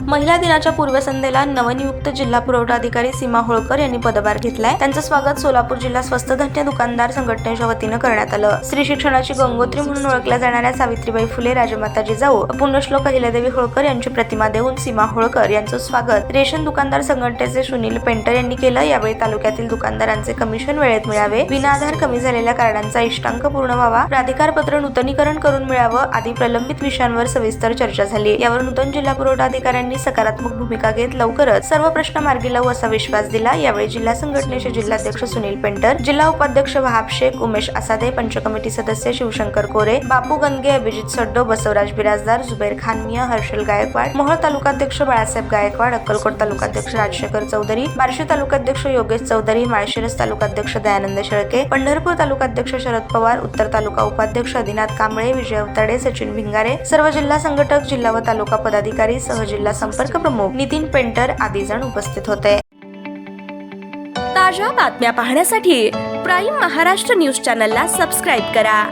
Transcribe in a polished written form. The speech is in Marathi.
महिला दिनाच्या पूर्वसंध्येला नवनियुक्त जिल्हा पुरवठा अधिकारी सीमा होळकर यांनी पदभार घेतलाय। त्यांचं स्वागत सोलापूर जिल्हा स्वस्त धान्य दुकानदार संघटनेच्या वतीनं करण्यात आलं। स्त्री शिक्षणाची गंगोत्री म्हणून ओळखल्या जाणाऱ्या सावित्रीबाई फुले राजमाता जिजाऊ पुण्यश्लोक अहिल्यादेवी होळकर यांची प्रतिमा देऊन सीमा होळकर यांचं स्वागत रेशन दुकानदार संघटनेचे सुनील पेंटर यांनी केलं। यावेळी तालुक्यातील दुकानदारांचे कमिशन वेळेत मिळावे, विनाआधार कमी झालेल्या कार्डांचा इष्टांक पूर्ण व्हावा, प्राधिकार पत्र नूतनीकरण करून मिळावं आदी प्रलंबित विषयांवर सविस्तर चर्चा झाली। यावर नूतन जिल्हा पुरवठा अधिकाऱ्यांनी सकारात्मक भूमिका घेत लवकरच सर्व प्रश्न मार्गी लावू असा विश्वास दिला। यावेळी जिल्हा संघटनेचे जिल्हाध्यक्ष सुनील पेंटर, जिल्हा उपाध्यक्ष वहाब शेख, उमेश आसादे, पंच कमिटी सदस्य शिवशंकर कोरे, बापू गंगे, अभिजित सड्डो, बसवराज बिराजदार, जुबेर खान मिया, हर्षल गायकवाड, मोहोळ तालुकाध्यक्ष बाळासाहेब गायकवाड, अक्कलकोट तालुकाध्यक्ष राजशेखर चौधरी, बार्शी तालुकाध्यक्ष योगेश चौधरी, माळशिरस तालुकाध्यक्ष दयानंद शेळके, पंढरपूर तालुकाध्यक्ष शरद पवार, उत्तर तालुका उपाध्यक्ष आदिनाथ कांबळे, विजय अवताडे, सचिन भिंगारे, सर्व जिल्हा संघटक, जिल्हा व तालुका पदाधिकारी सह जिल्हा संपर्क प्रमुख नितीन पेंटर आदी जण उपस्थित होते। ताज्या बातम्या पाहण्यासाठी प्राईम महाराष्ट्र न्यूज चॅनलला सबस्क्राईब करा।